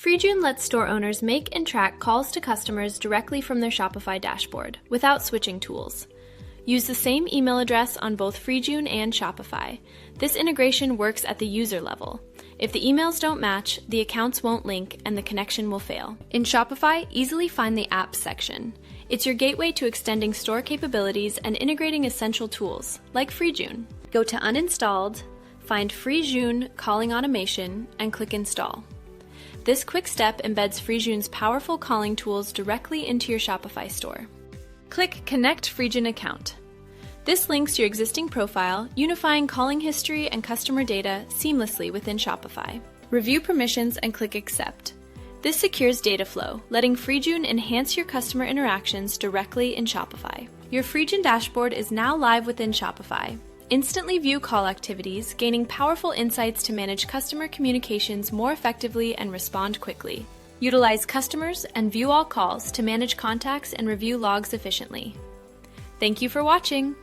FreJun lets store owners make and track calls to customers directly from their Shopify dashboard, without switching tools. Use the same email address on both FreJun and Shopify. This integration works at the user level. If the emails don't match, the accounts won't link and the connection will fail. In Shopify, easily find the Apps section. It's your gateway to extending store capabilities and integrating essential tools, like FreJun. Go to Uninstalled, find FreJun Calling Automation, and click Install. This quick step embeds FreJun's powerful calling tools directly into your Shopify store. Click Connect FreJun Account. This links your existing profile, unifying calling history and customer data seamlessly within Shopify. Review permissions and click Accept. This secures data flow, letting FreJun enhance your customer interactions directly in Shopify. Your FreJun dashboard is now live within Shopify. Instantly view call activities, gaining powerful insights to manage customer communications more effectively and respond quickly. Utilize customers and view all calls to manage contacts and review logs efficiently. Thank you for watching.